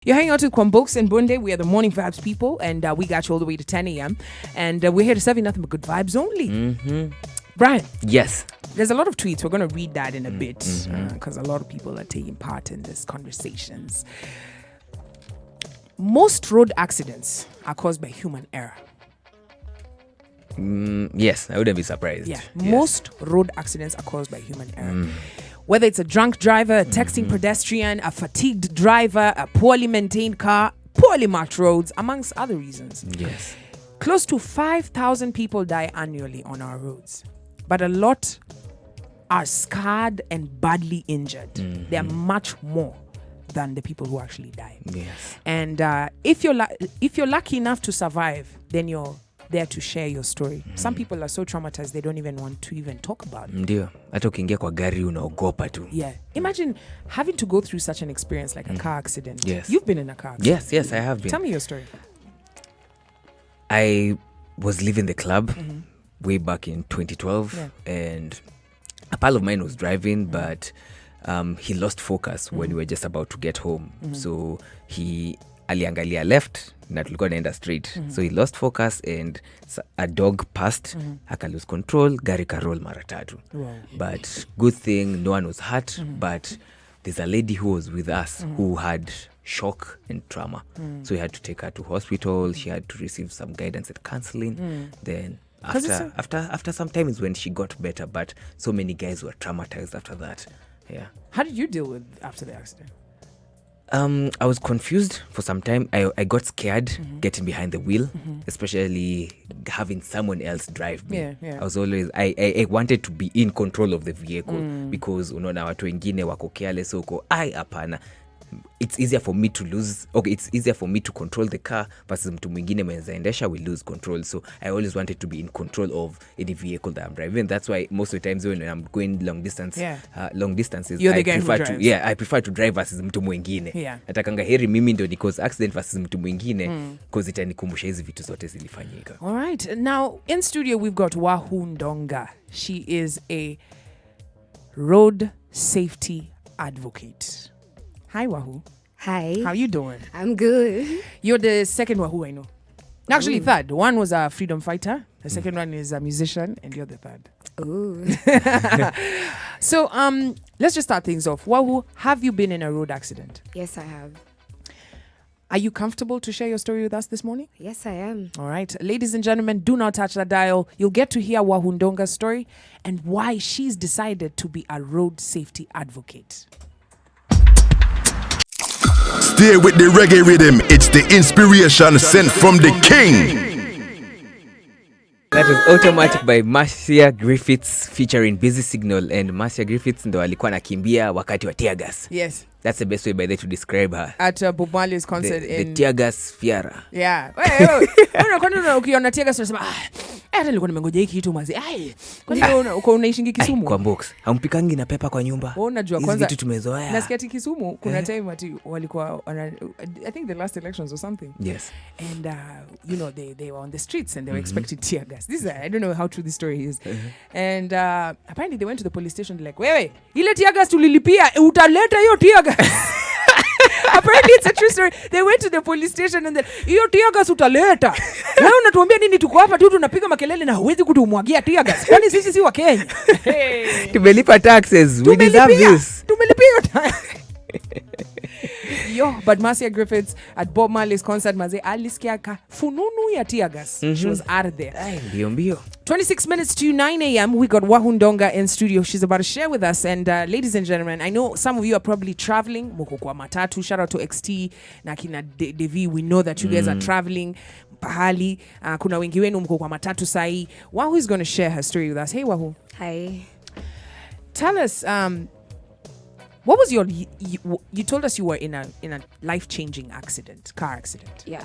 You're hanging out with Kwambox Mbunde. We are the Morning Vybez people, and we got you all the way to 10 a.m. And we're here to serve you nothing but good vibes only. Brian. Yes. There's a lot of tweets. We're going to read that in a bit because a lot of people are taking part in these conversations. Most road accidents are caused by human error. Yes, I wouldn't be surprised. Yeah, yes. Most road accidents are caused by human error. Whether it's a drunk driver, a texting pedestrian, a fatigued driver, a poorly maintained car, poorly marked roads, amongst other reasons. Yes. Close to 5,000 people die annually on our roads, but a lot are scarred and badly injured. They are much more than the people who actually die. Yes. And if you're lucky enough to survive, then you're there to share your story. Some people are so traumatized they don't even want to even talk about it. Ndio, hata ukiingia kwa gari unaogopa tu. Yeah. Imagine having to go through such an experience like a car accident. Yes. You've been in a car accident. Yes, I have been. Tell me your story. I was leaving the club way back in 2012 and a pal of mine was driving but he lost focus when we were just about to get home. So he aliangalia left na tulikuwa naenda straight. So he lost focus and a dog passed, aka lose control, gari ka roll mara tatu. Wow. But good thing no one was hurt, but there's a lady who was with us who had shock and trauma. So we had to take her to hospital. She had to receive some guidance and counseling. Then after some time is when she got better, but so many guys were traumatized after that. Yeah. How did you deal with after the accident? I was confused for some time. I got scared getting behind the wheel, especially having someone else drive me. Yeah. I was always I wanted to be in control of the vehicle because unaona watu wengine wako careless huko. Hapana. It's easier for me to lose. Okay, it's easier for me to control the car versus mtu mwingine mwenza endesha will lose control. So I always wanted to be in control of any vehicle that I'm driving. That's why most of the times when I'm going long distances, You're the guy who drives. I prefer to drive versus mtu mwingine. Yeah. Natakanga heri mimi ndo because accident versus mtu mwingine because itanikumbusha hizi vitu zote zilifanyika. All right. Now in studio we've got Wahu Ndonga. She is a road safety advocate. Hi, Wahu. Hi. How you doing? I'm good. You're the second Wahu I know. Actually, third. One was a freedom fighter. The second one is a musician, and you're the third. Ooh. So, let's just start things off. Wahu, have you been in a road accident? Yes, I have. Are you comfortable to share your story with us this morning? Yes, I am. All right. Ladies and gentlemen, do not touch that dial. You'll get to hear Wahu Ndonga's story and why she's decided to be a road safety advocate. Stay with the reggae rhythm. It's the inspiration sent from the king. That was Automatic by Marcia Griffiths featuring Busy Signal, and Marcia Griffiths ndo alikuwa nakimbia wakati wa tear gas. Yes. That's the best way by there to describe her. At Bob Marley's concert the tear gas fiara. Yeah. Kwani ukiona tear gas unasema hata nilikuwa nimengoja hiki kitu mazi. Kwani uko unaishingi Kisumu? Kwambox. Hampikangi na pepa kwa nyumba. Unajua kwanza vitu tumezoea. Nasikia Kisumu kuna time ati walikuwa I think the last elections or something. Yes. And they were on the streets and they were expecting tear gas. This is I don't know how true this story is. And apparently they went to the police station like, "Wewe, ile tear gas tulilipia, utaleta hiyo tear gas." Apparently it's a true story. They went to the police station and then hiyo tear gas utaleta. Leo unatuambia nini tuko hapa tu tunapiga makelele na huwezi kutumwagia tear gas. Kwani sisi si wa Kenya? Tumelipa taxes. We deserve this. Tumelipia. Yo, but Marcia Griffiths at Bob Marley's concert maze alisikia ka fununu ya tear gas. She was out there. Mbio. 26 minutes to 9 a.m. We got Wahu Ndonga in studio. She's about to share with us. And ladies and gentlemen, I know some of you are probably traveling. Moko kwa matatu. Shout out to XT. Na kina Devi. We know that you guys are traveling. Pahali. Kuna wengi wenu mko kwa matatu sahi. Wahu is going to share her story with us. Hey, Wahu. Hi. Tell us, what was your... You told us you were in a life-changing car accident. Yeah.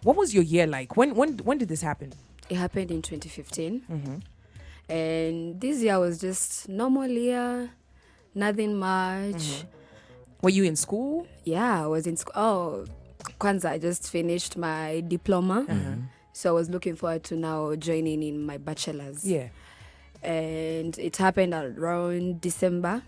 What was your year like? When did this happen? It happened in 2015. And this year was just normal year, nothing much. Were you in school? Yeah, I was in school. Oh, Kwanzaa, I just finished my diploma. So I was looking forward to now joining in my bachelor's. Yeah. and it happened around December.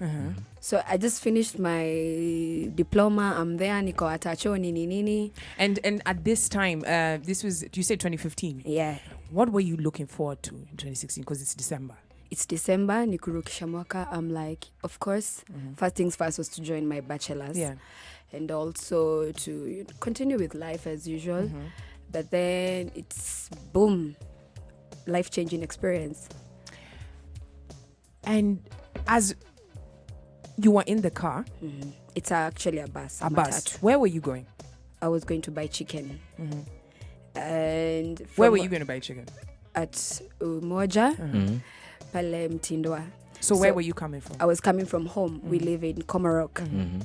So I just finished my diploma. I'm there, niko atacho nini. And at this time, this was, you said 2015? Yeah. What were you looking forward to in 2016? Because it's December. It's December, nikurukisha mwaka. I'm like, of course, first things first was to join my bachelor's. Yeah. And also to continue with life as usual. But then it's boom, life-changing experience. And as you were in the car, It's actually a bus. a bus, matatu. where were you going? I was going to buy chicken. And Where were you going to buy chicken? At Umoja, pale Mtindwa. So where were you coming from? I was coming from home. We live in Komarok.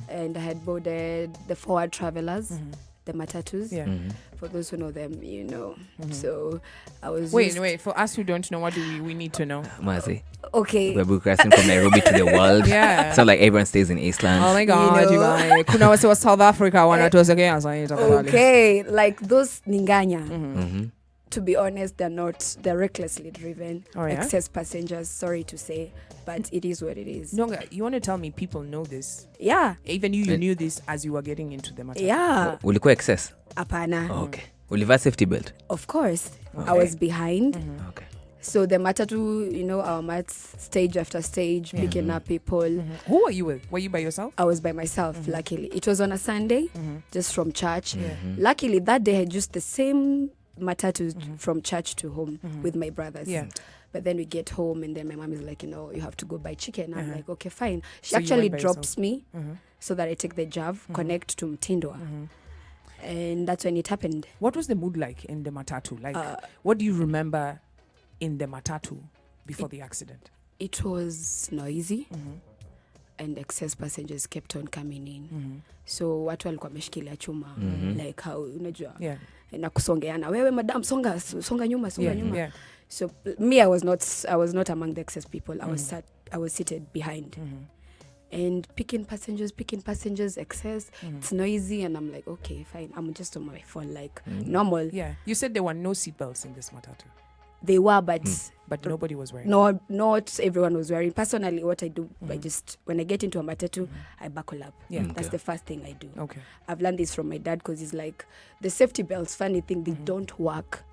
And I had boarded the forward travelers, the matatus. Yeah. For those who know them, you know. So I was Wait. For us who don't know, what do we need to know? Mazi. Okay. We're crossing from Nairobi to the world. Yeah. It's not like everyone stays in Eastland. Oh my God, you know. guys. Kuna wase wa South Africa wanatuwasegea Okay, like those Ninganya. To be honest, they're recklessly driven. Oh, yeah? Excess passengers, sorry to say, but it is what it is. Ndonga, you want to tell me people know this? Yeah. Even you knew this as you were getting into the matter. Yeah. Ulikuwa excess? Apana. Okay. Ulivaa safety belt? Of course. I was behind. Okay. So the matatu, you know, our mats stage after stage, picking up people. Who were you with? Were you by yourself? I was by myself, luckily. It was on a Sunday, just from church. Luckily, that day I had just the same matatu from church to home with my brothers. Yeah. But then we get home and then my mom is like, you know, you have to go buy chicken. I'm like, okay, fine. She So you actually went by drops me so that I take the Jav, connect to Mtindwa. And that's when it happened. What was the mood like in the matatu? Like, what do you remember in the matatu before the accident? It was noisy and excess passengers kept on coming in. So watu walikuwa wameshikilia chuma like how unajua na kusongeana, wewe madam songa nyuma nyuma. Yeah. So me, I was not among the excess people. I was seated behind. And picking passengers, excess. It's noisy, and I'm like, okay, fine. I'm just on my phone, like normal. Yeah. You said there were no seatbelts in this matatu. They were, but nobody was wearing. No, not everyone was wearing. Personally, what I do, I just when I get into a matatu, I buckle up. Yeah. That's the first thing I do. Okay. I've learned this from my dad because he's like, the safety belts. Funny thing, they don't work.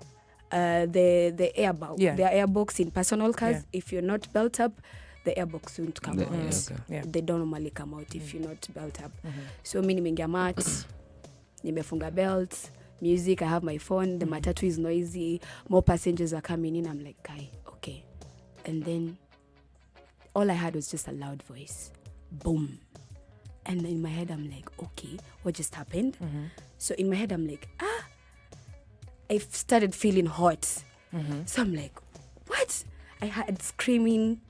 The airbox, Yeah. the airbox in personal cars. Yeah. If you're not belt up, the airbox won't come out. Okay. Yeah. They don't normally come out if you're not belt up. So mi nimeingia mat, nimefunga belt, music, I have my phone, the matatu is noisy, more passengers are coming in. I'm like, guy, okay. And then all I had was just a loud voice. Boom. And in my head, I'm like, okay, what just happened? So in my head, I'm like, I started feeling hot. So I'm like, what? I had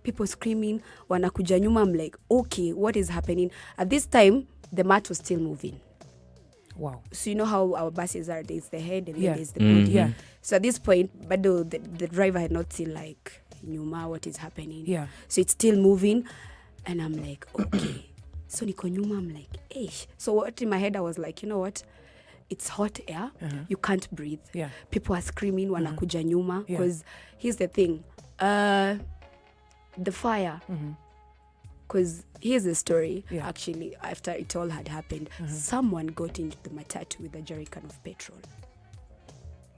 people screaming, wanakuja nyuma. I'm like, okay, what is happening? At this time, the mat was still moving. Wow. So you know how our buses are, there's the head and Yeah. then there's the body. Yeah. So at this point, but the driver had not seen like, nyuma, what is happening. Yeah. So it's still moving. And I'm like, okay. So niko nyuma, I'm like, eish. So what in my head, I was like, you know what? It's hot air. You can't breathe. Yeah. People are screaming, wanakuja nyuma. Yeah. Because here's the thing. The fire. Because here's the story. Yeah. Actually, after it all had happened, someone got into the matatu with a jerrycan of petrol.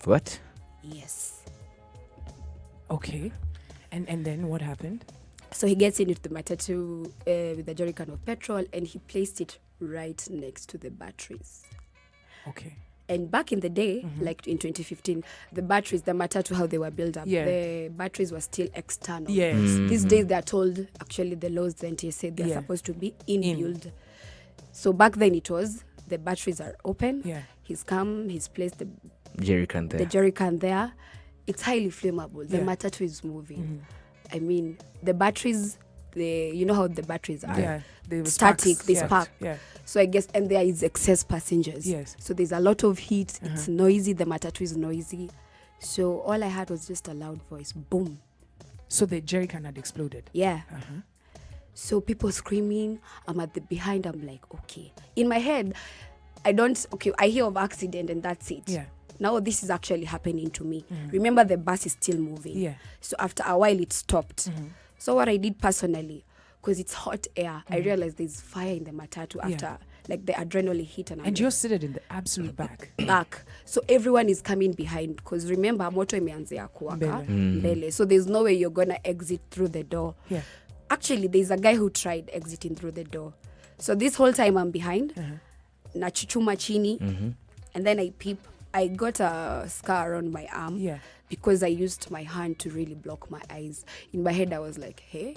What? Yes. Okay. And then what happened? So he gets into the matatu with a jerrycan of petrol, and he placed it right next to the batteries. Okay. And back in the day, like in 2015, the batteries, the matatu, how they were built up, Yeah. the batteries were still external. Yes. These days, they're told, actually, the laws, the NTSA said they're Yeah. supposed to be inbuilt. So back then it was, the batteries are open. Yeah. He's come, he's placed the Jerrycan there. jerrycan there. It's highly flammable. The Yeah. matatu is moving. I mean, the batteries, you know how the batteries are. Yeah. They were Static, sparks. they Yeah. spark. Yeah. So I guess, and there is excess passengers. Yes. So there's a lot of heat. It's noisy. The matatu is noisy. So all I had was just a loud voice. Boom. So the jerrycan had exploded. Yeah. So people screaming. I'm at the behind. I'm like, okay. In my head, I hear of accident and that's it. Yeah. Now this is actually happening to me. Remember, the bus is still moving. Yeah. So after a while, it stopped. So what I did personally, because it's hot air, I realized there's fire in the matatu after like the adrenaline hit, and And you're seated in the absolute back. back. So everyone is coming behind, because remember moto imeanzia kuwaka mbele. So there's no way you're gonna exit through the door. Yeah. Actually, there's a guy who tried exiting through the door. So this whole time I'm behind, na chuchuma chini, and then I got a scar around my arm because I used my hand to really block my eyes. In my head I was like, hey,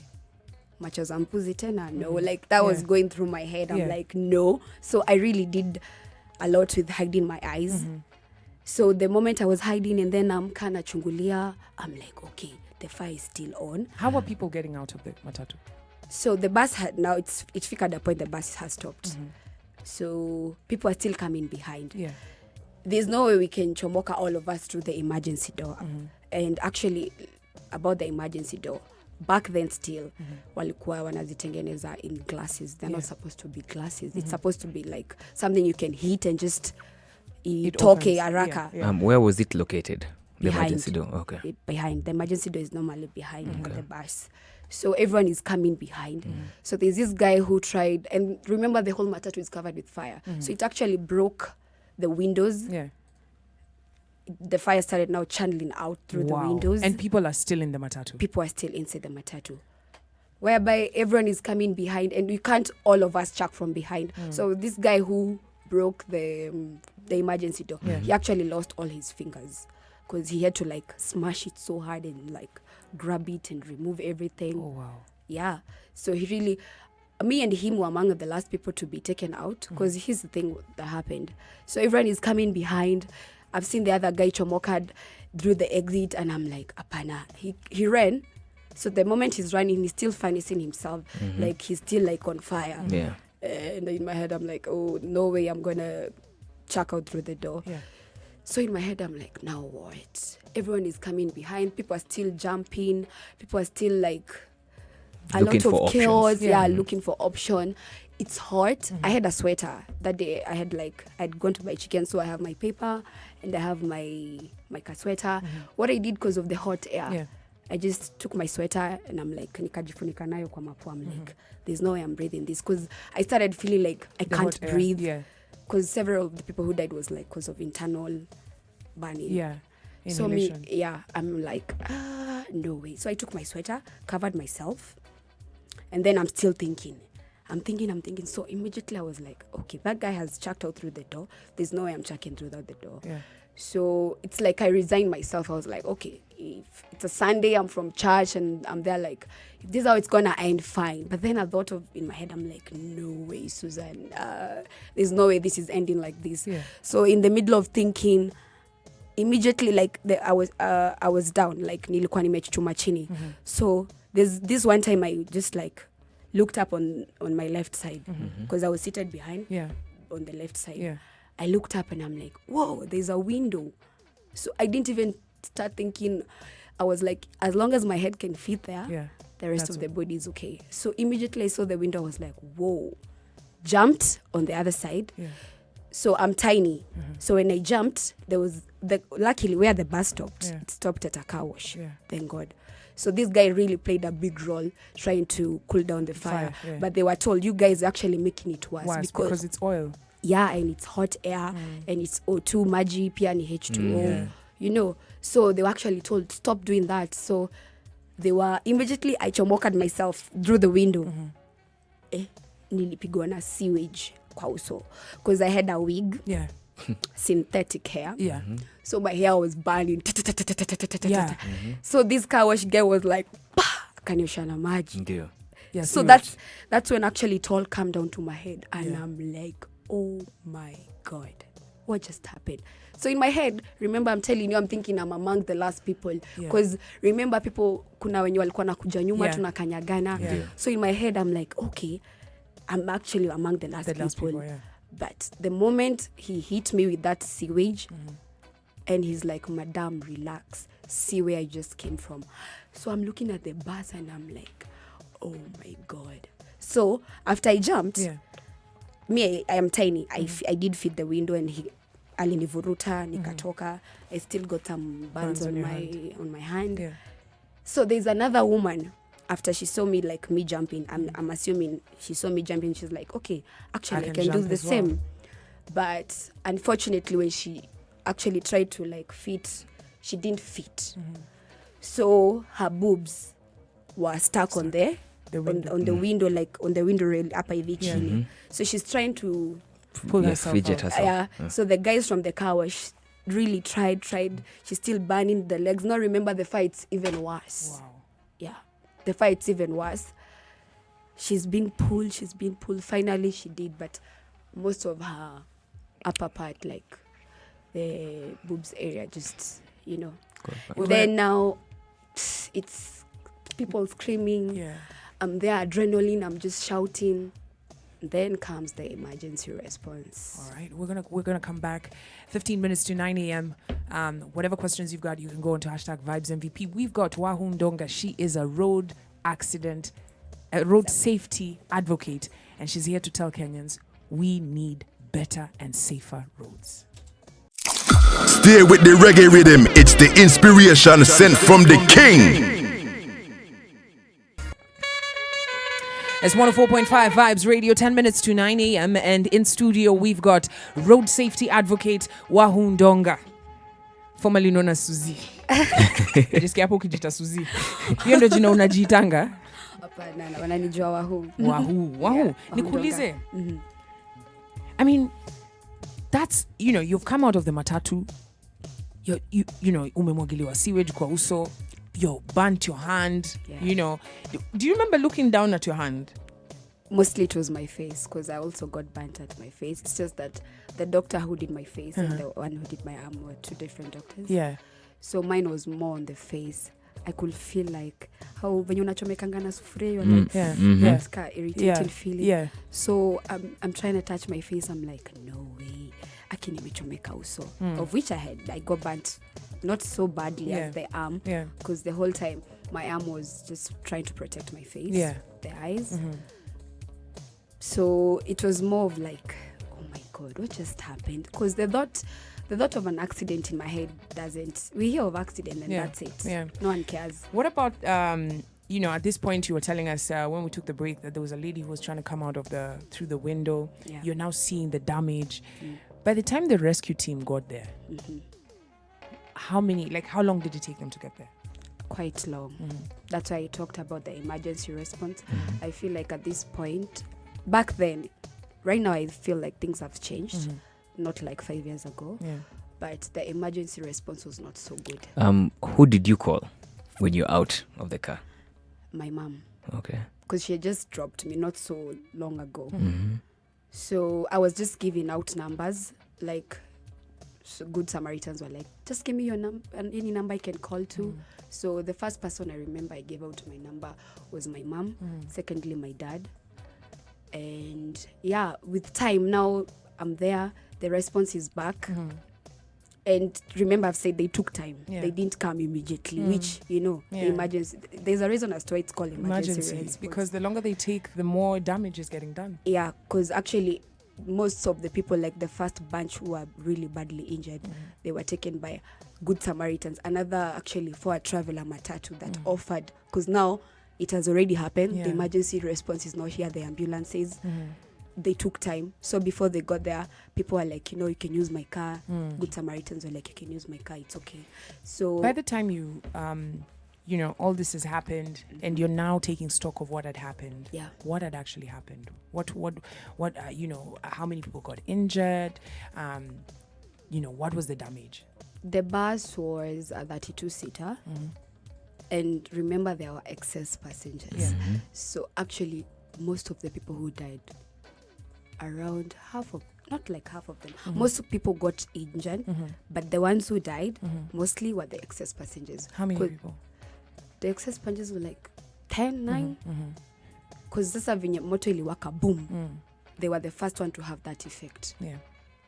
macho za mpuzi tena? No, like that was going through my head. I'm like, no. So I really did a lot with hiding my eyes. So the moment I was hiding, and then I'm kind of chungulia, I'm like, okay, the fire is still on. How are people getting out of the matatu? So the bus had, now it's figured at a point the bus has stopped. So people are still coming behind. Yeah. There's no way we can chomoka all of us through the emergency door. And actually, about the emergency door, back then still, walikuwa wanazitengeneza in glasses. They're not supposed to be glasses. It's supposed to be like something you can hit and just itoke haraka. Where was it located? The Behind. emergency door. Okay. Behind. The emergency door is normally behind the bus. So everyone is coming behind. So there's this guy who tried, and remember the whole matatu is covered with fire. So it actually broke the windows. Yeah. The fire started now channeling out through the windows. And people are still in the matatu. People are still inside the matatu. Whereby everyone is coming behind, and we can't all of us chuck from behind. So this guy who broke the emergency door, he actually lost all his fingers, because he had to like smash it so hard and like grab it and remove everything. Oh, wow. Yeah. So he really, me and him were among the last people to be taken out, because here's the thing that happened. So everyone is coming behind. I've seen the other guy chomokad through the exit, and I'm like, apana. He ran. So the moment he's running, he's still financing himself. Like he's still like on fire. Yeah. And in my head, I'm like, oh, no way I'm going to chuck out through the door. Yeah. So in my head, I'm like, now what? Everyone is coming behind. People are still jumping. People are still like Looking lot for of chaos. options. Yeah, looking for option. It's hot. I had a sweater. That day I'd gone to buy chicken, so I have my paper and I have my sweater. What I did, because of the hot air, I just took my sweater and I'm like, nikajifunika nayo kwa mapua. I'm like, there's no way I'm breathing this, because I started feeling like I can't breathe. Yeah. Because several of the people who died was like because of internal burning. Yeah. So Inhalation. I'm like, no way. So I took my sweater, covered myself, and then I'm still thinking. I'm thinking. So immediately I was like, okay, that guy has chucked out through the door. There's no way I'm chucking through the door. Yeah. So it's like I resigned myself. I was like, okay, if it's a Sunday, I'm from church and I'm there, like, if this is how it's gonna end, fine. But then I thought of, in my head, I'm like, no way, Susan. There's no way this is ending like this. Yeah. So in the middle of thinking, immediately, like, I was down, like, nilikuwa nimechuchuma chini. So there's this one time I just like looked up on my left side, because I was seated behind on the left side. Yeah. I looked up and I'm like, whoa, there's a window. So I didn't even start thinking. I was like, as long as my head can fit there, the rest of the body is okay. So immediately I saw the window. I was like, whoa. Jumped on the other side. Yeah. So I'm tiny. So when I jumped, there was luckily where the bus stopped, it stopped at a car wash. Yeah. Thank God. So this guy really played a big role trying to cool down the fire. But they were told, you guys are actually making it worse. Because it's oil. Yeah, and it's hot air, and it's O2, maji, pia ni H2O, you know. So they were actually told, stop doing that. So they were, immediately I chomoked myself through the window. Nilipigwa na sewage kwa uso. Because I had a wig, synthetic hair. Yeah. So my hair was burning. So this car wash guy was like, kaniosha na maji. Yeah. So that's when actually it all came down to my head. And I'm like, oh my God, what just happened? So in my head, remember, I'm telling you, I'm thinking I'm among the last people. Because remember, people, kuna wenye walikuwa nakuja nyuma, tunakanyagana. So in my head, I'm like, okay, I'm actually among the last people. But the moment he hit me with that sewage, and he's like, madam, relax, see where I just came from. So I'm looking at the bus and I'm like, oh my God. So after I jumped, me, I am tiny. I did fit the window, and he alinivuruta nikatoka. I still got some burns on my hand. So there's another woman after she saw me like me jumping, I'm assuming she saw me jumping, she's like, okay, actually I can do jump the as well. same. But unfortunately, when she actually tried to like fit, she didn't fit. So her boobs were stuck on the window. on the window, like on the window rail up hivi chini. So she's trying to Pull herself fidget out. herself. So the guys from the car was really tried. She's still burning the legs. Now remember, the fight's even worse. Wow. Yeah, the fight's even worse. She's been pulled. Finally, she did, but most of her upper part, like the boobs area, just Then now it's people screaming. Yeah. I'm there, adrenaline. I'm just shouting. Then comes the emergency response. All right, we're gonna come back. 15 minutes to 9 a.m. Whatever questions you've got, you can go into #VibesMVP. We've got Wahu Ndonga. She is a road safety advocate, and she's here to tell Kenyans we need better and safer roads. Stay with the reggae rhythm. It's the inspiration sent from the king. It's 104.5 Vibes Radio, 10 minutes to 9 a.m. And in studio, we've got road safety advocate Wahu Ndonga, formerly known as Suzy. Jisikia hapo ukijita Suzy. Hiyo ndio jina unajiitanga? Hapana, wananijua Wahu. Wahu. Yeah, Nikuulize. I mean, that's, you've come out of the matatu. Umemwagiliwa sewage kwa uso. You burnt your hand. Yeah. Do you remember looking down at your hand? Mostly it was my face, because I also got burnt at my face. It's just that the doctor who did my face and the one who did my arm were two different doctors. Yeah. So mine was more on the face. I could feel like how when you unachomekanga na sufuria, you're like, it's kind of irritating feeling. Yeah. So I'm trying to touch my face. I'm like, no way. Aki nimechomeka uso. Of which I got burnt, not so badly as the arm, because the whole time my arm was just trying to protect my face, the eyes. So it was more of like, oh my God, what just happened? Because the thought of an accident in my head doesn't. We hear of accident and that's it. Yeah. No one cares. What about at this point you were telling us when we took the break that there was a lady who was trying to come out of through the window. Yeah. You're now seeing the damage. By the time the rescue team got there, how long did it take them to get there? Quite long. That's why I talked about the emergency response. I feel like at this point, back then, right now I feel like things have changed. Not like 5 years ago. Yeah. But the emergency response was not so good. Who did you call when you're out of the car? My mom. Okay. Because she had just dropped me not so long ago. So I was just giving out numbers, like good Samaritans were like, just give me your number and any number I can call to. So the first person I remember I gave out my number was my mom. Secondly, my dad. And with time now I'm there, the response is back. And remember, I've said they took time. They didn't come immediately, which, the emergency, there's a reason as to why it's called emergency response. Because the longer they take, the more damage is getting done. Yeah, because actually, most of the people, like the first bunch who were really badly injured, they were taken by Good Samaritans. Another, actually, for a traveler matatu that offered, because now it has already happened. The emergency response is not here, the ambulances. They took time. So before they got there, people were like, you can use my car. Good Samaritans were like, you can use my car, it's okay. So by the time you all this has happened and you're now taking stock of what had happened, what had actually happened, what how many people got injured, what was the damage? The bus was a 32-seater, and remember there were excess passengers. So actually most of the people who died, around not like half of them. Most people got injured, but the ones who died mostly were the excess passengers. How many people? The excess passengers were like 10, 9. Because sasa venye moto iliwaka boom. They were the first one to have that effect. Yeah.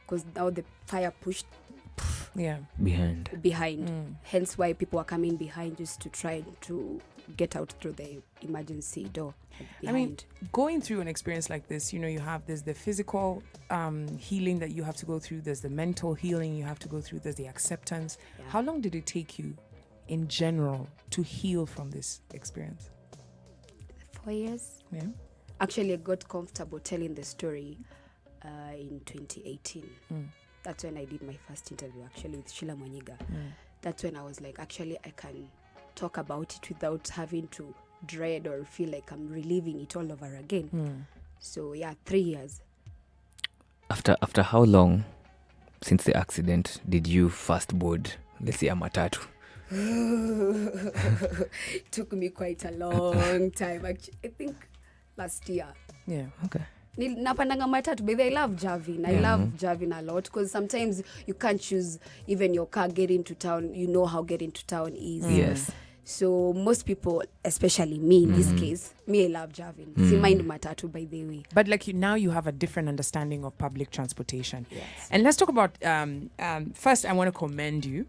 Because now the fire pushed behind. Hence why people were coming behind just to try to get out through the emergency door behind. I mean, going through an experience like this, there's the physical healing that you have to go through, there's the mental healing you have to go through, there's the acceptance. How long did it take you in general to heal from this experience? 4 years. Yeah. Actually, I got comfortable telling the story in 2018. That's when I did my first interview, actually, with Sheila Mwanyiga. That's when I was like, actually, I can talk about it without having to dread or feel like I'm reliving it all over again. So, yeah, 3 years. After how long since the accident did you first board, let's say, a matatu? It took me quite a long time. Actually, I think last year. Yeah. Okay. Napandanga matatu, but I love Javin. I love Javin a lot because sometimes you can't choose even your car getting to town. You know how getting to town is. Yes. So most people, especially me in this case, I love Javin. Si mind matatu, by the way. But like now you have a different understanding of public transportation. Yes. And let's talk about, first I want to commend you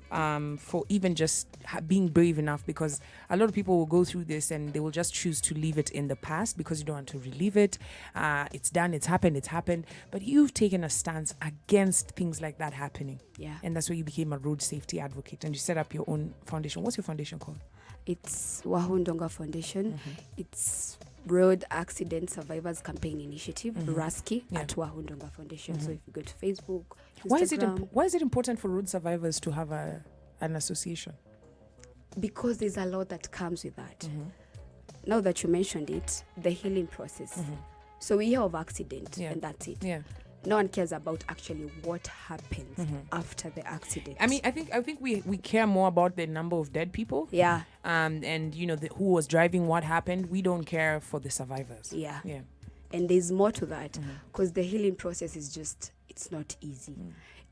for even just being brave enough, because a lot of people will go through this and they will just choose to leave it in the past because you don't want to relive it. It's done, it's happened. But you've taken a stance against things like that happening. Yeah. And that's why you became a road safety advocate and you set up your own foundation. What's your foundation called? It's Wahu Ndonga Foundation. It's Road Accident Survivors Campaign Initiative, RASCI, at Wahu Ndonga Foundation. So if you go to Facebook, Instagram. Why is it important for road survivors to have an association? Because there's a lot that comes with that. Now that you mentioned it, the healing process. So we hear of accident and that's it. Yeah. No one cares about actually what happens after the accident. I mean, I think we care more about the number of dead people. Yeah. And you know who was driving, what happened. We don't care for the survivors. Yeah. Yeah. And there's more to that because the healing process is just, it's not easy.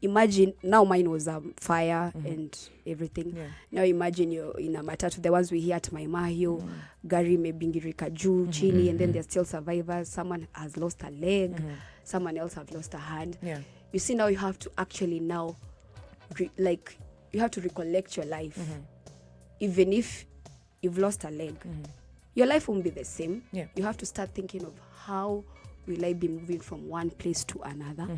Imagine, now mine was fire and everything. Yeah. Now imagine you're in a matatu, the ones we hear at Maimahio, Gari mebingirika juu, chini, and then there's still survivors. Someone has lost a leg, someone else have lost a hand. Yeah. You see, now you have to actually now, you have to recollect your life. Even if you've lost a leg, your life won't be the same. Yeah. You have to start thinking of how will I be moving from one place to another.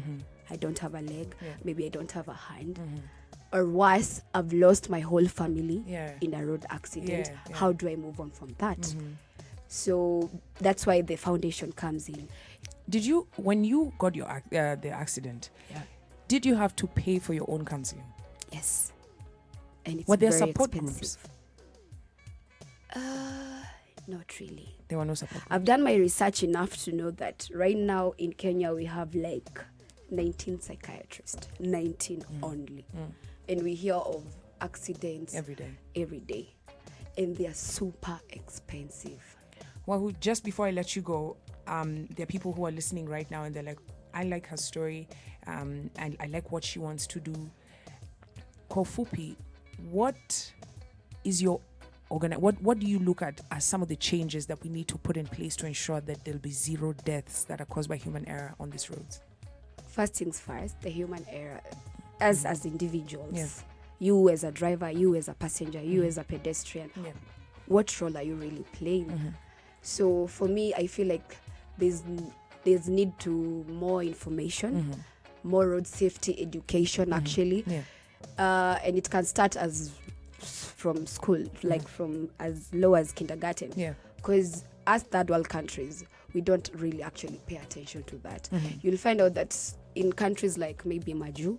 I don't have a leg. Yeah. Maybe I don't have a hand. Or worse, I've lost my whole family in a road accident. Yeah. How do I move on from that? So that's why the foundation comes in. Did you, when you got your the accident, did you have to pay for your own counseling? Yes. And it's Were there very support expensive. Not really. There were no support groups. I've done my research enough to know that right now in Kenya we have like 19 psychiatrists, 19 only. And we hear of accidents Every day. And they are super expensive. Well, just before I let you go, there are people who are listening right now and they're like, I like her story, and I like what she wants to do. Kofupi, what is your what do you look at as some of the changes that we need to put in place to ensure that there'll be zero deaths that are caused by human error on these roads? First things first, the human error. As individuals, you as a driver, you as a passenger, you as a pedestrian, what role are you really playing? So for me, I feel like there's need to more information, more road safety education actually. And it can start as from school, like from as low as kindergarten. Because as third world countries, we don't really actually pay attention to that. You'll find out that in countries like maybe Maju,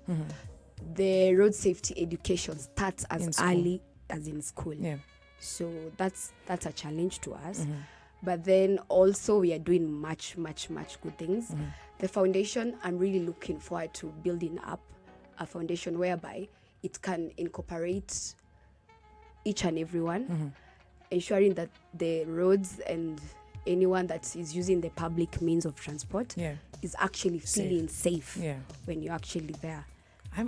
the road safety education starts as early as in school. So that's a challenge to us. But then also we are doing much good things. The foundation, I'm really looking forward to building up a foundation whereby it can incorporate each and everyone, ensuring that the roads and anyone that is using the public means of transport is actually feeling safe when you're actually there. I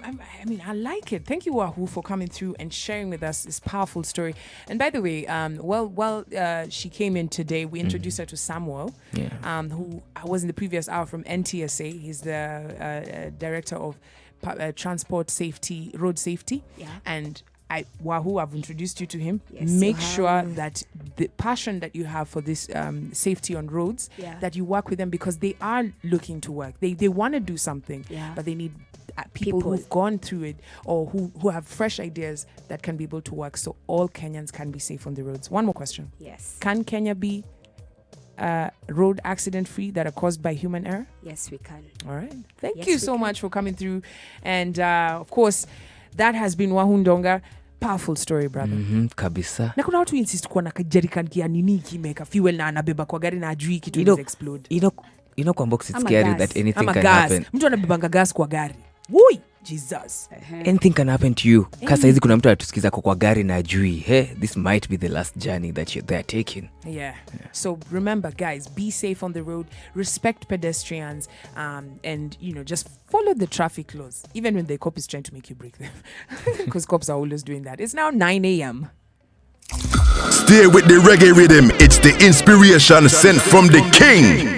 mean, I like it. Thank you, Wahu, for coming through and sharing with us this powerful story. And by the way, she came in today, we introduced her to Samuel, who was in the previous hour from NTSA. He's the director of transport safety, road safety. And Wahu, I've introduced you to him. Make sure that the passion that you have for this safety on roads, that you work with them, because they are looking to work. They want to do something, but they need people who've gone through it or who have fresh ideas that can be able to work so all Kenyans can be safe on the roads. One more question. Yes. Can Kenya be road accident free that are caused by human error? Yes, we can. All right. Thank Yes, you we so can. much for coming through. And of course, that has been Wahu Ndonga. Powerful story, brother. Kabisa. Na kuna watu insist kuwa na kajerikan kia nini kimeka fuel na anabeba kwa gari na ajui kitu explode. You know Kwambox, it's I'm a scary gas. that anything Ama can gas. happen. Mtu anabebanga gas kwa gari. Woi, Jesus. Anything can happen to you. Kasa hizi kuna mtu anatusikiza kwa gari na ajui. Hey, this might be the last journey that they're taking. Yeah. So remember, guys, be safe on the road, respect pedestrians, and just follow the traffic laws, even when the cop is trying to make you break them, because cops are always doing that. It's now 9 a.m. Stay with the reggae rhythm. It's the inspiration sent from the king.